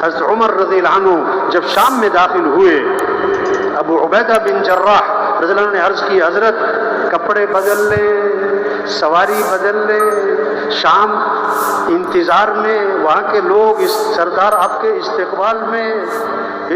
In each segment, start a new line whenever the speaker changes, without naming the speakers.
حضرت عمر رضی اللہ عنہ جب شام میں داخل ہوئے، ابو عبیدہ بن جراح رضی اللہ عنہ نے عرض کی حضرت کپڑے بدل لیں، سواری بدل لیں، شام انتظار میں، وہاں کے لوگ اس سردار آپ کے استقبال میں،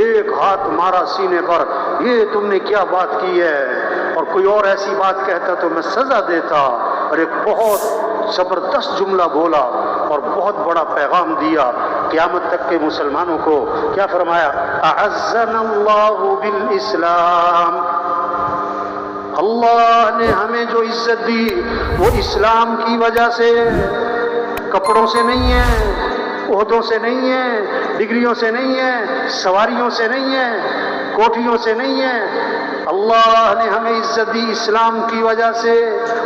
ایک ہاتھ مارا سینے پر، یہ تم نے کیا بات کی ہے، اور کوئی اور ایسی بات کہتا تو میں سزا دیتا، اور ایک بہت زبردست جملہ بولا اور بہت بڑا پیغام دیا قیامت تک کے مسلمانوں کو۔ کیا فرمایا؟ اعزنا اللہ بالاسلام، اللہ نے ہمیں جو عزت دی وہ اسلام کی وجہ سے، کپڑوں سے نہیں ہے، عہدوں سے نہیں ہے، ڈگریوں سے نہیں ہے، سواریوں سے نہیں ہے، کوٹھیوں سے نہیں ہے، اللہ نے ہمیں عزت دی اسلام کی وجہ سے۔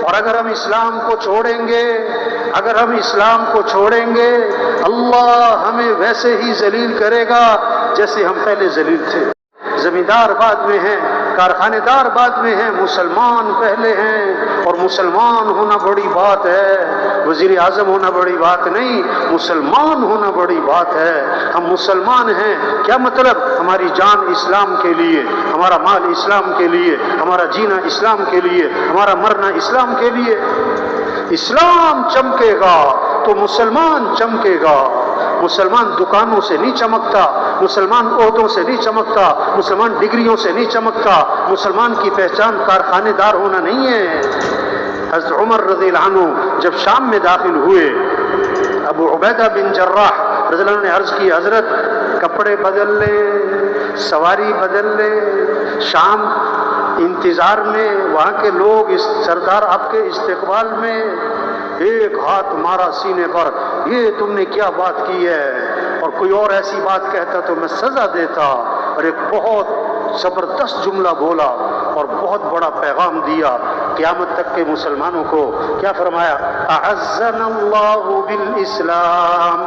اور اگر ہم اسلام کو چھوڑیں گے، اگر ہم اسلام کو چھوڑیں گے، اللہ ہمیں ویسے ہی ذلیل کرے گا جیسے ہم پہلے ذلیل تھے۔ زمیندار بعد میں ہیں، کارخانے دار بعد میں ہیں، مسلمان پہلے ہیں، اور مسلمان ہونا بڑی بات ہے، وزیر اعظم ہونا بڑی بات نہیں، مسلمان ہونا بڑی بات ہے۔ ہم مسلمان ہیں، کیا مطلب؟ ہماری جان اسلام کے لیے، ہمارا مال اسلام کے لیے، ہمارا جینا اسلام کے لیے، ہمارا مرنا اسلام کے لیے۔ اسلام چمکے گا تو مسلمان چمکے گا۔ مسلمان دکانوں سے نہیں چمکتا، مسلمان عہدوں سے نہیں چمکتا، مسلمان ڈگریوں سے نہیں چمکتا، مسلمان کی پہچان کارخانے دار ہونا نہیں ہے۔ حضرت عمر رضی اللہ عنہ جب شام میں داخل ہوئے، ابو عبیدہ بن جراح رضی اللہ عنہ نے عرض کی حضرت کپڑے بدل لیں، سواری بدل لیں، شام انتظار میں، وہاں کے لوگ اس سردار آپ کے استقبال میں، ایک ہاتھ مارا سینے پر، یہ تم نے کیا بات کی ہے، اور کوئی اور ایسی بات کہتا تو میں سزا دیتا، اور ایک بہت زبردست جملہ بولا اور بہت بڑا پیغام دیا قیامت تک کے مسلمانوں کو۔ کیا فرمایا؟ اعزنا اللہ بالاسلام،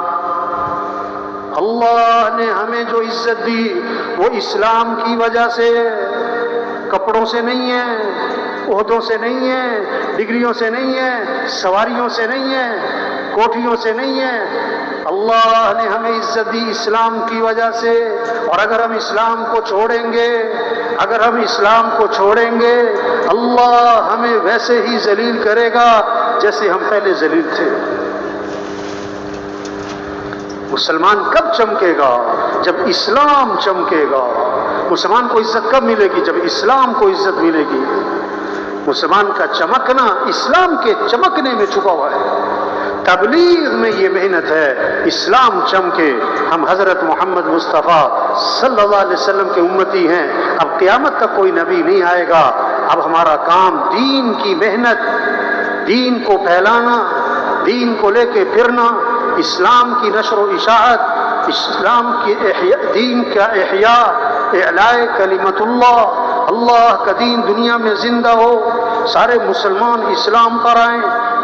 اللہ نے ہمیں جو عزت دی وہ اسلام کی وجہ سے، کپڑوں سے نہیں ہے، عہدوں سے نہیں ہے، ڈگریوں سے نہیں ہے، سواریوں سے نہیں ہے، کوٹھیوں سے نہیں ہے، اللہ نے ہمیں عزت دی اسلام کی وجہ سے۔ اور اگر ہم اسلام کو چھوڑیں گے، اگر ہم اسلام کو چھوڑیں گے، اللہ ہمیں ویسے ہی ذلیل کرے گا جیسے ہم پہلے ذلیل تھے۔ مسلمان کب چمکے گا؟ جب اسلام چمکے گا۔ مسلمان کو عزت کب ملے گی؟ جب اسلام کو عزت ملے گی۔ مسلمان کا چمکنا اسلام کے چمکنے میں چھپا ہوا ہے۔ تبلیغ میں یہ محنت ہے، اسلام چمکے۔ ہم حضرت محمد مصطفیٰ صلی اللہ علیہ وسلم کے امتی ہیں، اب قیامت تک کوئی نبی نہیں آئے گا۔ اب ہمارا کام دین کی محنت، دین کو پھیلانا، دین کو لے کے پھرنا، اسلام کی نشر و اشاعت، اسلام کی دین کا احیاء، اعلاء کلمت اللہ، اللہ کا دین دنیا میں زندہ ہو، سارے مسلمان اسلام پر آئیں،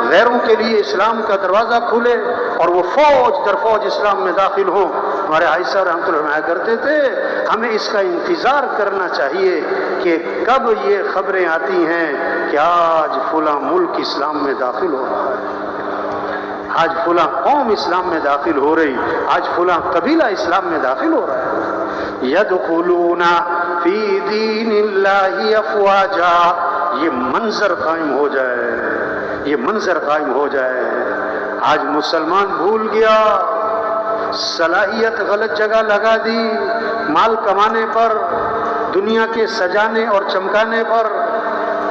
غیروں کے لیے اسلام کا دروازہ کھلے، اور وہ فوج در فوج اسلام میں داخل ہوں۔ ہمارے عائشہ رحمۃ اللہ علیہ کرتے تھے، ہمیں اس کا انتظار کرنا چاہیے کہ کب یہ خبریں آتی ہیں کہ آج فلاں ملک اسلام میں داخل ہو رہا ہے، آج فلاں قوم اسلام میں داخل ہو رہی، آج فلاں قبیلہ اسلام میں داخل ہو رہا ہے۔ یدخلون فی دین اللہ افواجا، یہ منظر قائم ہو جائے، یہ منظر قائم ہو جائے۔ آج مسلمان بھول گیا، صلاحیت غلط جگہ لگا دی، مال کمانے پر، دنیا کے سجانے اور چمکانے پر،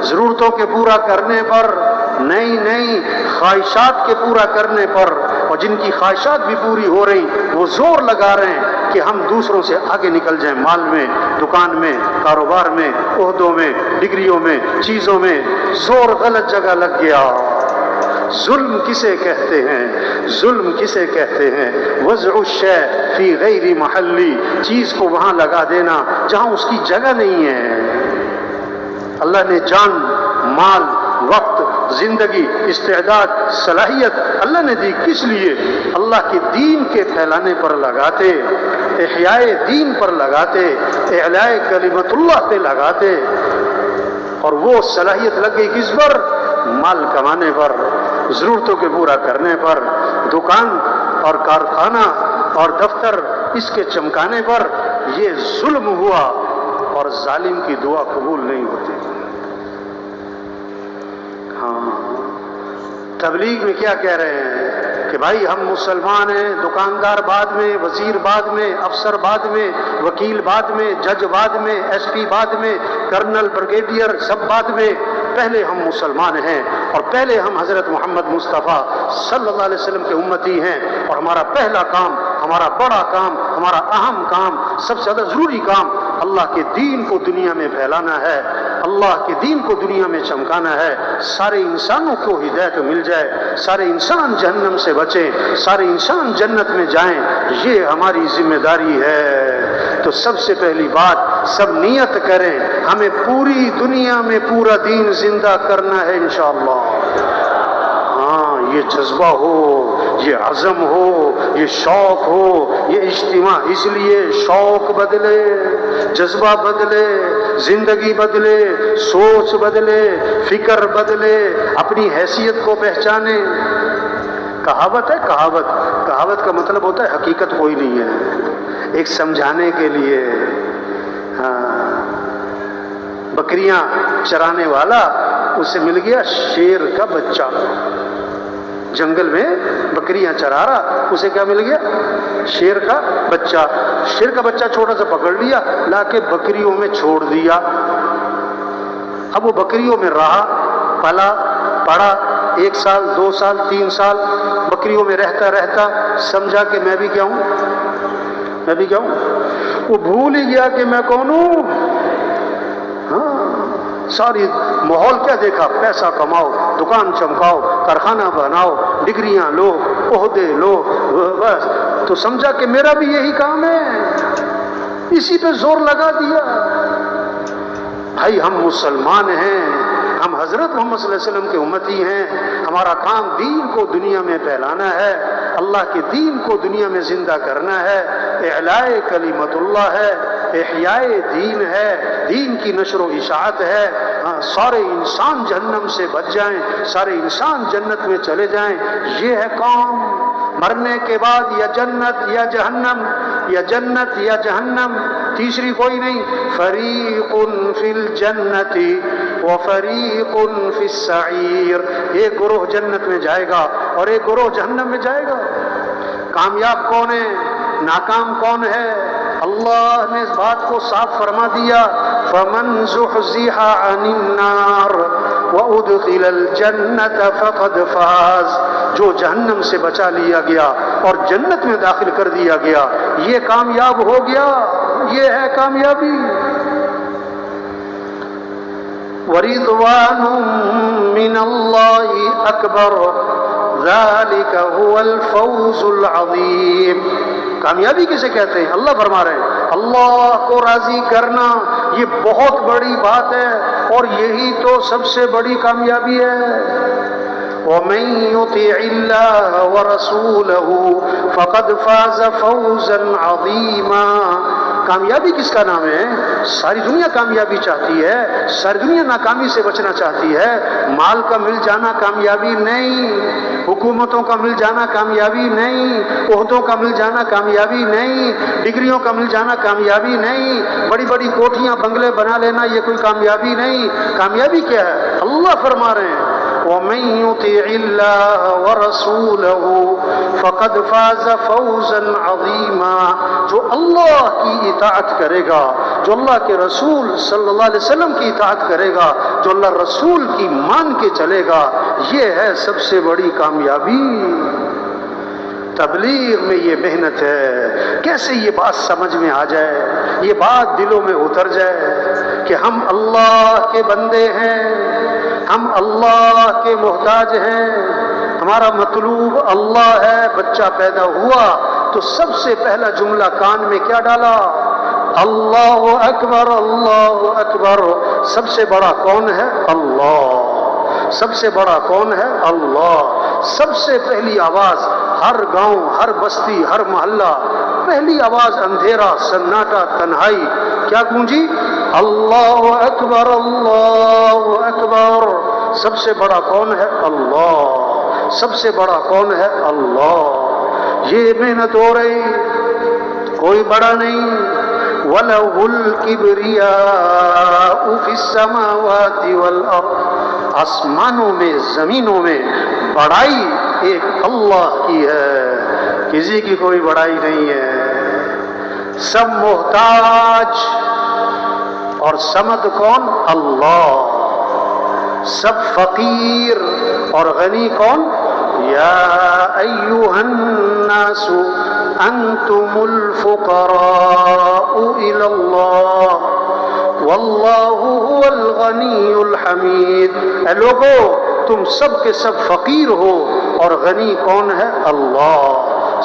ضرورتوں کے پورا کرنے پر، نہیں خواہشات کے پورا کرنے پر، اور جن کی خواہشات بھی پوری ہو رہی وہ زور لگا رہے ہیں کہ ہم دوسروں سے آگے نکل جائیں، مال میں، دکان میں، کاروبار میں، عہدوں میں، ڈگریوں میں، چیزوں میں۔ زور غلط جگہ لگ گیا۔ ظلم کسے کہتے ہیں؟ ظلم کسے کہتے ہیں؟ وضع الشیء فی غیر محلی، چیز کو وہاں لگا دینا جہاں اس کی جگہ نہیں ہے۔ اللہ نے جان، مال، وقت، زندگی، استعداد، صلاحیت اللہ نے دی کس لیے؟ اللہ کے دین کے پھیلانے پر لگاتے، احیاء دین پر لگاتے، اعلاء کلمت اللہ پہ لگاتے۔ اور وہ صلاحیت لگ گئی کس پر؟ مال کمانے پر، ضرورتوں کے پورا کرنے پر، دکان اور کارخانہ اور دفتر اس کے چمکانے پر یہ ظلم ہوا اور ظالم کی دعا قبول نہیں ہوتی۔ ہاں، تبلیغ میں کیا کہہ رہے ہیں کہ بھائی ہم مسلمان ہیں، دکاندار بعد میں، وزیر بعد میں، افسر بعد میں، وکیل بعد میں، جج بعد میں، ایس پی بعد میں، کرنل، بریگیڈیئر سب بعد میں، پہلے ہم مسلمان ہیں اور پہلے ہم حضرت محمد مصطفیٰ صلی اللہ علیہ وسلم کے امتی ہیں، اور ہمارا پہلا کام، ہمارا بڑا کام، ہمارا اہم کام، سب سے زیادہ ضروری کام اللہ کے دین کو دنیا میں پھیلانا ہے، اللہ کے دین کو دنیا میں چمکانا ہے، سارے انسانوں کو ہدایت مل جائے، سارے انسان جہنم سے بچیں، سارے انسان جنت میں جائیں، یہ ہماری ذمہ داری ہے۔ تو سب سے پہلی بات، سب نیت کریں ہمیں پوری دنیا میں پورا دین زندہ کرنا ہے انشاءاللہ۔ ہاں، یہ جذبہ ہو، یہ عزم ہو، یہ شوق ہو، یہ اجتماع، اس لیے شوق بدلے، جذبہ بدلے، زندگی بدلے، سوچ بدلے، فکر بدلے، اپنی حیثیت کو پہچانے۔ کہاوت ہے، کہاوت کا مطلب ہوتا ہے حقیقت کوئی نہیں ہے، ایک سمجھانے کے لیے۔ ہاں، بکریاں چرانے والا، اسے مل گیا شیر کا بچہ، جنگل میں بکریاں چرا رہا، اسے کیا مل گیا؟ شیر کا بچہ۔ شیر کا بچہ چھوٹا سا پکڑ لیا، لا کے بکریوں میں چھوڑ دیا۔ اب وہ بکریوں میں رہا، پلا پڑا، 1 سال 2 سال 3 سال بکریوں میں رہتا رہتا سمجھا کہ میں بھی کیا ہوں، میں بھی کیا ہوں۔ وہ بھول ہی گیا کہ میں کون ہوں۔ ہاں، ساری ماحول کیا دیکھا؟ پیسہ کماؤ، دکان چمکاؤ، کارخانہ بناؤ، ڈگریاں لو، عہدے لو، بس تو سمجھا کہ میرا بھی یہی کام ہے، اسی پہ زور لگا دیا۔ بھائی ہم مسلمان ہیں، ہم حضرت محمد صلی اللہ علیہ وسلم کے امتی ہیں، ہمارا کام دین کو دنیا میں پھیلانا ہے، اللہ کے دین کو دنیا میں زندہ کرنا ہے، اعلاء کلمت اللہ ہے، احیاء دین ہے، دین کی نشر و اشاعت ہے۔ سارے انسان جہنم سے بچ جائیں، سارے انسان جنت میں چلے جائیں، یہ ہے کام۔ مرنے کے بعد یا جنت یا جہنم، یا جنت یا جہنم، تیسری کوئی نہیں۔ فریق فی الجنت وفریق فی السعیر، ایک گروہ جنت میں جائے گا اور ایک گروہ جہنم میں جائے گا۔ کامیاب کون ہے، ناکام کون ہے؟ اللہ نے اس بات کو صاف فرما دیا، فمن زحزح عن النار وادخل الجنت فقد فاز، جو جہنم سے بچا لیا گیا اور جنت میں داخل کر دیا گیا، یہ کامیاب ہو گیا، یہ ہے کامیابی۔ وَرِضْوَانٌ مِّنَ اللَّهِ أَكْبَرُ ذَلِكَ هُوَ الْفَوْزُ الْعَظِيمُ۔ کامیابی کسے کہتے ہیں؟ اللہ فرما رہے ہیں اللہ کو راضی کرنا یہ بہت بڑی بات ہے، اور یہی تو سب سے بڑی کامیابی ہے۔ وَمَن يُطِعِ اللَّهَ وَرَسُولَهُ فَقَدْ فَازَ فَوْزًا عَظِيمًا۔ کامیابی کس کا نام ہے؟ ساری دنیا کامیابی چاہتی ہے، ساری دنیا ناکامی سے بچنا چاہتی ہے۔ مال کا مل جانا کامیابی نہیں، حکومتوں کا مل جانا کامیابی نہیں، عہدوں کا مل جانا کامیابی نہیں، ڈگریوں کا مل جانا کامیابی نہیں، بڑی بڑی کوٹھیاں بنگلے بنا لینا یہ کوئی کامیابی نہیں۔ کامیابی کیا ہے؟ اللہ فرما رہے ہیں وَمَن يُطِعِ اللَّهَ وَرَسُولَهُ فَقَدْ فَازَ فَوْزًا عَظِيمًا، جو اللہ کی اطاعت کرے گا، جو اللہ کے رسول صلی اللہ علیہ وسلم کی اطاعت کرے گا، جو اللہ رسول کی مان کے چلے گا، یہ ہے سب سے بڑی کامیابی۔ تبلیغ میں یہ محنت ہے، کیسے یہ بات سمجھ میں آ جائے، یہ بات دلوں میں اتر جائے کہ ہم اللہ کے بندے ہیں، ہم اللہ کے محتاج ہیں، ہمارا مطلوب اللہ ہے۔ بچہ پیدا ہوا تو سب سے پہلا جملہ کان میں کیا ڈالا؟ اللہ اکبر، اللہ اکبر۔ سب سے بڑا کون ہے؟ اللہ۔ سب سے بڑا کون ہے؟ اللہ۔ سب سے پہلی آواز ہر گاؤں، ہر بستی، ہر محلہ، پہلی آواز اندھیرا، سناٹا، تنہائی، کیا گونجی؟ اللہ اکبر، اللہ اکبر۔ سب سے بڑا کون ہے؟ اللہ۔ سب سے بڑا کون ہے؟ اللہ۔ یہ محنت ہو رہی، کوئی بڑا نہیں. وَلَهُ الْكِبْرِيَاءُ فِي السَّمَاوَاتِ وَالْأَرْضِ. آسمانوں میں زمینوں میں بڑائی ایک اللہ کی ہے، کسی کی کوئی بڑائی نہیں ہے. سب محتاج اور صمد کون؟ اللہ. سب فقیر اور غنی کون؟ یا ایھا الناس انتم الفقراء الی اللہ واللہ هو الغنی الحمید. اے لوگو تم سب کے سب فقیر ہو اور غنی کون ہے؟ اللہ.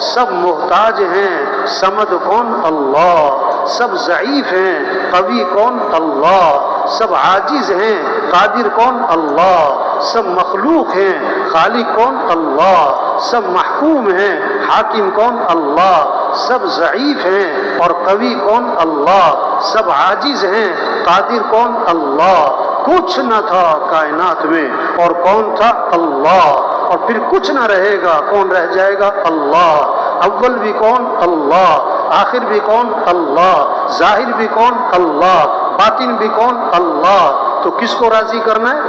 سب محتاج ہیں، صمد کون؟ اللہ. سب ضعیف ہیں، قوی کون؟ اللہ. سب عاجز ہیں، قادر کون؟ اللہ. سب مخلوق ہیں، خالق کون؟ اللہ. سب محکوم ہیں، حاکم کون؟ اللہ. سب ضعیف ہیں اور قوی کون؟ اللہ. سب عاجز ہیں، قادر کون؟ اللہ. کچھ نہ تھا کائنات میں اور کون تھا؟ اللہ. اور پھر کچھ نہ رہے گا، کون رہ جائے گا؟ اللہ. اول بھی کون؟ اللہ. آخر بھی کون؟ اللہ. ظاہر بھی کون؟ اللہ. باطن بھی کون؟ اللہ. تو کس کو راضی کرنا ہے؟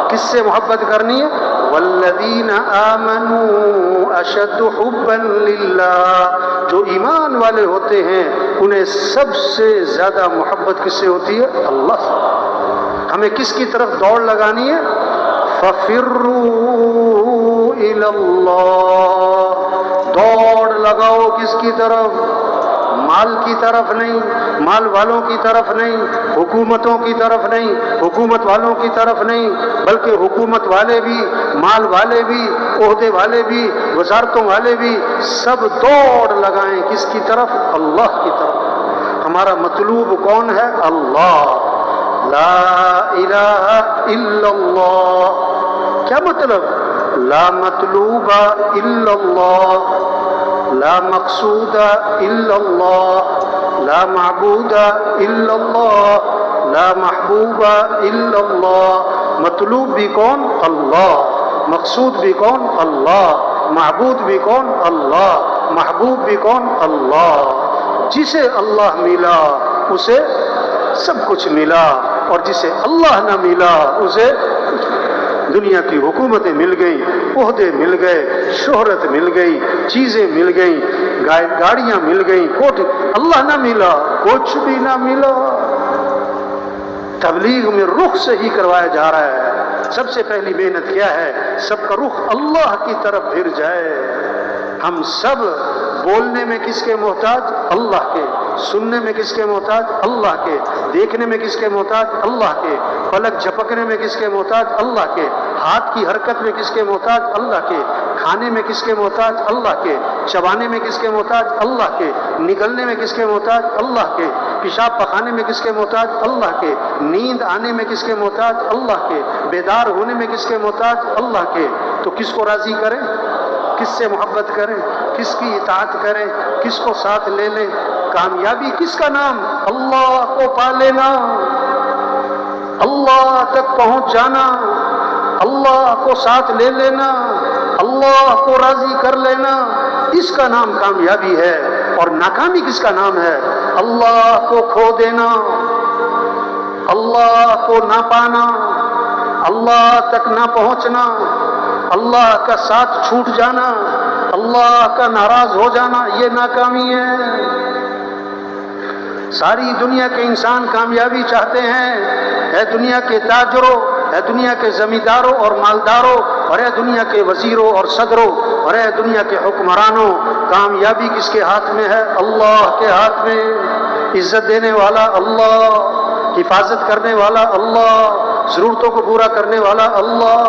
کس سے محبت کرنی ہے؟ والذین آمنوا اشد حبا للہ. جو ایمان والے ہوتے ہیں انہیں سب سے زیادہ محبت کس سے ہوتی ہے؟ اللہ سے. ہمیں کس کی طرف دوڑ لگانی ہے؟ فَفِرُّوا إِلَى اللَّهِ. دوڑ لگاؤ کس کی طرف؟ مال کی طرف نہیں، مال والوں کی طرف نہیں، حکومتوں کی طرف نہیں، حکومت والوں کی طرف نہیں، بلکہ حکومت والے بھی، مال والے بھی، عہدے والے بھی، وزارتوں والے بھی سب دوڑ لگائیں کس کی طرف؟ اللہ کی طرف. ہمارا مطلوب کون ہے؟ اللہ. لا الہ الا اللہ. کیا مطلب؟ لا مطلوب الا اللہ، لا مقصود الا اللہ، لا معبود الا اللہ، لا محبوب الا اللہ. مطلوب بھی کون؟ اللہ. مقصود بھی کون؟ اللہ. معبود بھی کون؟ اللہ. محبوب بھی کون؟ اللہ. جسے اللہ ملا اسے سب کچھ ملا، اور جسے اللہ نہ ملا اسے دنیا کی حکومتیں مل گئیں، عہدے مل گئے، شہرت مل گئی، چیزیں مل گئیں، گاڑیاں مل گئیں، اللہ نہ ملا کچھ بھی نہ ملا. تبلیغ میں رخ صحیح کروایا جا رہا ہے. سب سے پہلی محنت کیا ہے؟ سب کا رخ اللہ کی طرف پھر جائے. ہم سب بولنے میں کس کے محتاج؟ اللہ کے. سننے میں کس کے محتاج؟ اللہ کے. دیکھنے میں کس کے محتاج؟ اللہ کے. پلک جھپکنے میں کس کے محتاج؟ اللہ کے. ہاتھ کی حرکت میں کس کے محتاج؟ اللہ کے. کھانے میں کس کے محتاج؟ اللہ کے. چبانے میں کس کے محتاج؟ اللہ کے. نگلنے میں کس کے محتاج؟ اللہ کے. پیشاب پخانے میں کس کے محتاج؟ اللہ کے. نیند آنے میں کس کے محتاج؟ اللہ کے. بیدار ہونے میں کس کے محتاج؟ اللہ کے. تو کس کو راضی کریں؟ کس سے محبت کریں؟ کس کی اطاعت کریں؟ کس کو ساتھ لے لیں؟ کامیابی کس کا نام؟ اللہ کو پا لینا، اللہ تک پہنچ جانا، اللہ کو ساتھ لے لینا، اللہ کو راضی کر لینا، اس کا نام کامیابی ہے. اور ناکامی کس کا نام ہے؟ اللہ کو کھو دینا، اللہ کو نہ پانا، اللہ تک نہ پہنچنا، اللہ کا ساتھ چھوٹ جانا، اللہ کا ناراض ہو جانا، یہ ناکامی ہے. ساری دنیا کے انسان کامیابی چاہتے ہیں. اے دنیا کے تاجروں، اے دنیا کے زمینداروں اور مالداروں، اور اے دنیا کے وزیروں اور صدروں، اور اے دنیا کے حکمرانوں، کامیابی کس کے ہاتھ میں ہے؟ اللہ کے ہاتھ میں. عزت دینے والا اللہ، حفاظت کرنے والا اللہ، ضرورتوں کو پورا کرنے والا اللہ.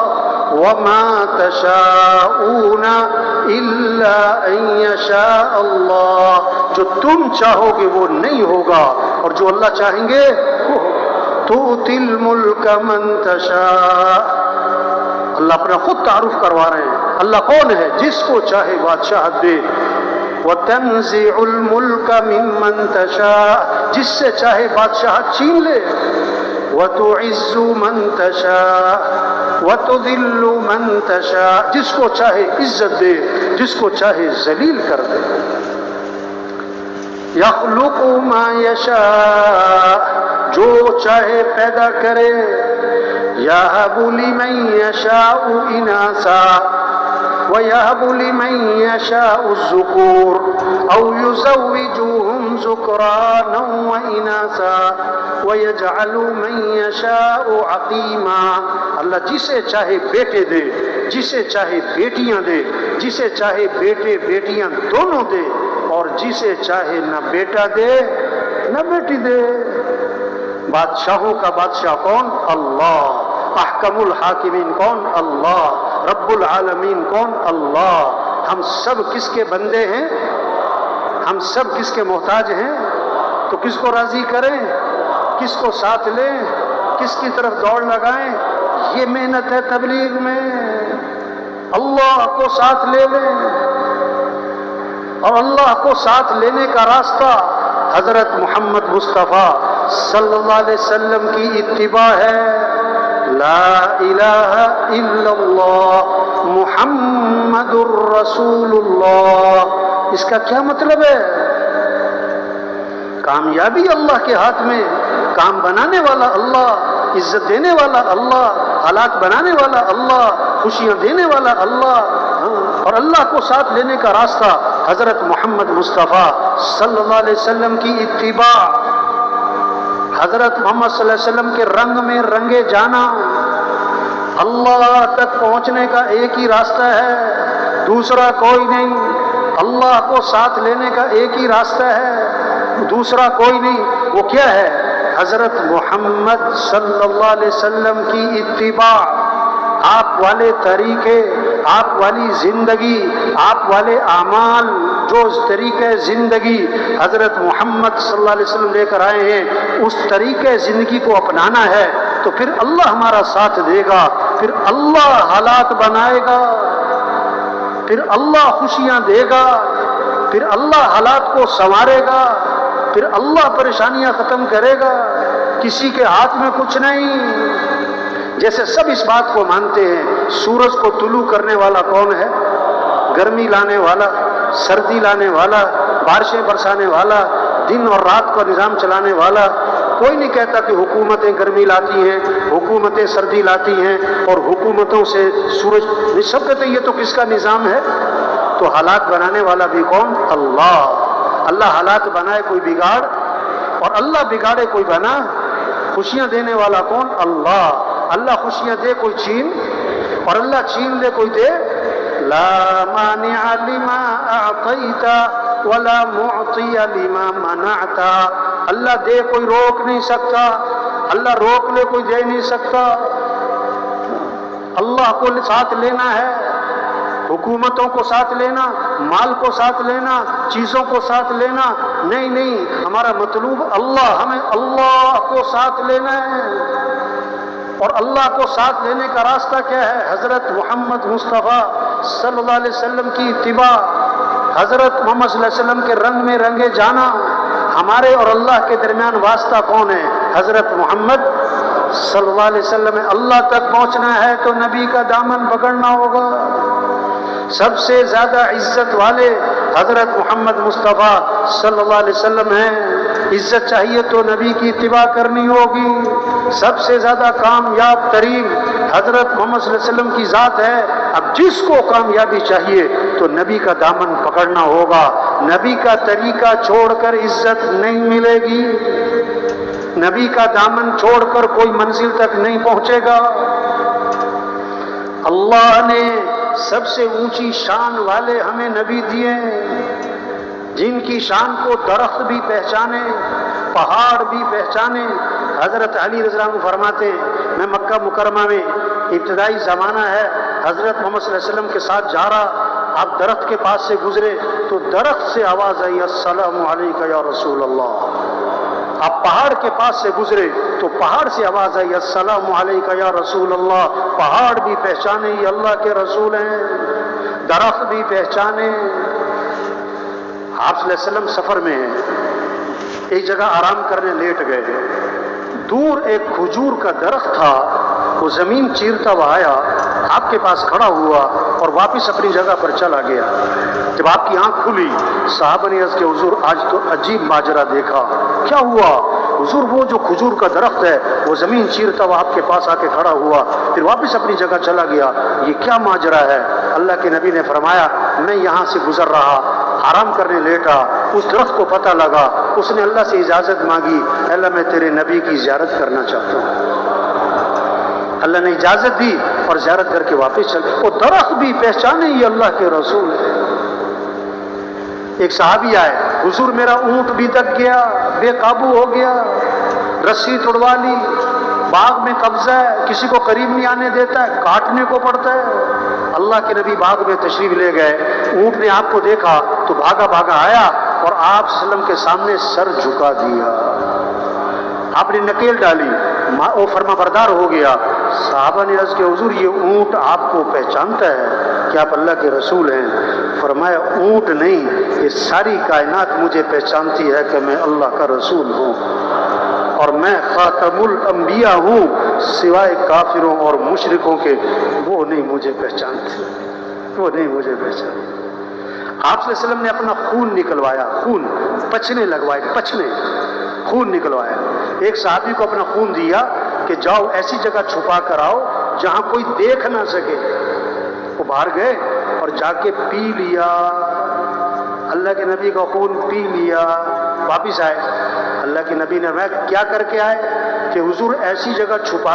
وَمَا تَشَاءُونَ إِلَّا أَن يَشَاءَ اللَّهُ. جو تم چاہو گے وہ نہیں ہوگا، اور جو اللہ چاہیں گے وہ ہوگا. تُؤْتِي الْمُلْكَ مَن تَشَاءُ. اللہ اپنا خود تعارف کروا رہے ہیں. اللہ کون ہے؟ جس کو چاہے بادشاہت دے. وَتَنزِعُ الْمُلْكَ مِمَّن تَشَاءُ. جس سے چاہے بادشاہت چھین لے. وَتُعِزُّ مَن تَشَاءُ وَتُذِلُّ مَن تَشَاءُ. جس کو چاہے عزت دے، جس کو چاہے ذلیل کر دے. یخلق ما یشاء، جو چاہے پیدا کرے، یہب لمن یشاء اناثا وَيَهَبُ لِمَن يَشَاءُ الذُّكُورَ أَوْ يُزَوِّجُهُمْ ذُكْرَانًا وَإِنَاثًا وَيَجْعَلُ مَن يَشَاءُ عَقِيمًا۔ اللہ جسے چاہے بیٹے دے، جسے چاہے بیٹیاں دے، جسے چاہے بیٹے بیٹیاں دونوں دے، اور جسے چاہے نہ بیٹا دے نہ بیٹی دے۔ بادشاہوں کا بادشاہ کون؟ اللہ۔ احکم الحاکمین کون؟ اللہ۔ رب العالمین کون؟ اللہ۔ ہم سب کس کے بندے ہیں؟ ہم سب کس کے محتاج ہیں؟ تو کس کو راضی کریں؟ کس کو ساتھ لیں؟ کس کی طرف دوڑ لگائیں؟ یہ محنت ہے تبلیغ میں، اللہ کو ساتھ لے لیں، اور اللہ کو ساتھ لینے کا راستہ حضرت محمد مصطفیٰ صلی اللہ علیہ وسلم کی اتباع ہے۔ لا الہ الا اللہ محمد الرسول اللہ۔ اس کا کیا مطلب ہے؟ کامیابی اللہ کے ہاتھ میں، کام بنانے والا اللہ، عزت دینے والا اللہ، حالات بنانے والا اللہ، خوشیاں دینے والا اللہ، اور اللہ کو ساتھ لینے کا راستہ حضرت محمد مصطفیٰ صلی اللہ علیہ وسلم کی اتباع، حضرت محمد صلی اللہ علیہ وسلم کے رنگ میں رنگے جانا۔ اللہ تک پہنچنے کا ایک ہی راستہ ہے، دوسرا کوئی نہیں۔ اللہ کو ساتھ لینے کا ایک ہی راستہ ہے، دوسرا کوئی نہیں۔ وہ کیا ہے؟ حضرت محمد صلی اللہ علیہ وسلم کی اتباع، آپ والے طریقے، آپ والی زندگی، آپ والے اعمال، جو طریقے زندگی حضرت محمد صلی اللہ علیہ وسلم لے کر آئے ہیں، اس طریقے زندگی کو اپنانا ہے، تو پھر اللہ ہمارا ساتھ دے گا، پھر اللہ حالات بنائے گا، پھر اللہ خوشیاں دے گا، پھر اللہ حالات کو سنوارے گا، پھر اللہ پریشانیاں ختم کرے گا۔ کسی کے ہاتھ میں کچھ نہیں۔ جیسے سب اس بات کو مانتے ہیں، سورج کو طلوع کرنے والا کون ہے؟ گرمی لانے والا، سردی لانے والا، بارشیں برسانے والا، دن اور رات کا نظام چلانے والا۔ کوئی نہیں کہتا کہ حکومتیں گرمی لاتی ہیں، حکومتیں سردی لاتی ہیں، اور حکومتوں سے سورج، سب کہتے ہیں یہ تو کس کا نظام ہے؟ تو حالات بنانے والا بھی کون؟ اللہ۔ اللہ حالات بنائے کوئی بگاڑ، اور اللہ بگاڑے کوئی بنا۔ خوشیاں دینے والا کون؟ اللہ۔ اللہ خوشیاں دے کوئی چھین، اور اللہ چھین دے کوئی دے۔ لا مانع لما اعطیت ولا معطی لما منعت۔ اللہ دے کوئی روک نہیں سکتا، اللہ روک لے کوئی دے نہیں سکتا۔ اللہ کو ساتھ لینا ہے، حکومتوں کو ساتھ لینا، مال کو ساتھ لینا، چیزوں کو ساتھ لینا نہیں، نہیں۔ ہمارا مطلوب اللہ، ہمیں اللہ کو ساتھ لینا ہے، اور اللہ کو ساتھ لینے کا راستہ کیا ہے؟ حضرت محمد مصطفیٰ صلی اللہ علیہ وسلم کی اتباع، حضرت محمد صلی اللہ علیہ وسلم کے رنگ میں رنگے جانا۔ ہمارے اور اللہ کے درمیان واسطہ کون ہے؟ حضرت محمد صلی اللہ علیہ وسلم۔ اللہ تک پہنچنا ہے تو نبی کا دامن پکڑنا ہوگا۔ سب سے زیادہ عزت والے حضرت محمد مصطفیٰ صلی اللہ علیہ وسلم ہیں۔ عزت چاہیے تو نبی کی اتباع کرنی ہوگی۔ سب سے زیادہ کامیاب ترین حضرت محمد صلی اللہ علیہ وسلم کی ذات ہے۔ اب جس کو کامیابی چاہیے تو نبی کا دامن پکڑنا ہوگا۔ نبی کا طریقہ چھوڑ کر عزت نہیں ملے گی، نبی کا دامن چھوڑ کر کوئی منزل تک نہیں پہنچے گا۔ اللہ نے سب سے اونچی شان والے ہمیں نبی دیے ہیں، جن کی شان کو درخت بھی پہچانے، پہاڑ بھی پہچانے۔ حضرت علی رضی اللہ عنہ فرماتے ہیں، میں مکہ مکرمہ میں ابتدائی زمانہ ہے، حضرت محمد صلی اللہ علیہ وسلم کے ساتھ جا رہا، آپ درخت کے پاس سے گزرے تو درخت سے آواز آئی، السلام علیکم یا رسول اللہ۔ آپ پہاڑ کے پاس سے گزرے تو پہاڑ سے آواز آئی، السلام علیکم یا رسول اللہ۔ پہاڑ بھی پہچانے یہ اللہ کے رسول ہیں، درخت بھی پہچانے۔ آپ صلی اللہ علیہ وسلم سفر میں ہیں، ایک جگہ آرام کرنے لیٹ گئے، دور ایک کھجور کا درخت تھا، وہ زمین چیرتا ہوا آیا، آپ کے پاس کھڑا ہوا اور واپس اپنی جگہ پر چلا گیا۔ جب آپ کی آنکھ کھلی صحابہ نے عرض کہ حضور آج تو عجیب ماجرا دیکھا. کیا ہوا؟ حضور وہ جو کھجور کا درخت ہے وہ زمین چیرتا ہوا آپ کے پاس آ کے کھڑا ہوا، پھر واپس اپنی جگہ چلا گیا، یہ کیا ماجرا ہے؟ اللہ کے نبی نے فرمایا میں یہاں سے گزر رہا، آرام کرنے لیٹا، اس درخت کو پتہ لگا، اس نے اللہ سے اجازت مانگی، اللہ میں تیرے نبی کی زیارت کرنا چاہتا ہوں. اللہ نے اجازت دی اور زیارت کر کے واپس چل. وہ درخت بھی پہچانے یہ اللہ کے رسول ہے. ایک صحابی آئے، حضور میرا اونٹ بھی دب گیا، بے قابو ہو گیا، رسی توڑوا لی، باغ میں قبضہ ہے، کسی کو قریب نہیں آنے دیتا ہے، کاٹنے کو پڑتا ہے. اللہ کے نبی باغ میں تشریف لے گئے، اونٹ نے آپ کو دیکھا تو بھاگا بھاگا آیا اور آپ صلی اللہ علیہ وسلم کے سامنے سر جھکا دیا، آپ نے نکیل ڈالی، وہ فرما بردار ہو گیا. صحابہ نے عرض کہ حضور یہ اونٹ آپ کو پہچانتا ہے کہ آپ اللہ کے رسول ہیں؟ فرمایا اونٹ نہیں، یہ ساری کائنات مجھے پہچانتی ہے کہ میں اللہ کا رسول ہوں اور میں خاتم الانبیاء ہوں، سوائے کافروں اور مشرکوں کے وہ نہیں مجھے پہچانتے، وہ نہیں مجھے پہچانتے. آپ صلی اللہ علیہ وسلم نے اپنا خون نکلوایا، خون پچنے لگوائے، پچنے خون نکلوایا. ایک صحابی کو اپنا خون دیا کہ جاؤ ایسی جگہ چھپا کر آؤ جہاں کوئی دیکھ نہ سکے. وہ باہر گئے اور جا کے پی لیا، اللہ کے نبی کا خون پی لیا. واپس آئے، اللہ کے نبی نے میں کیا کر کے آئے؟ کہ حضور ایسی جگہ چھپا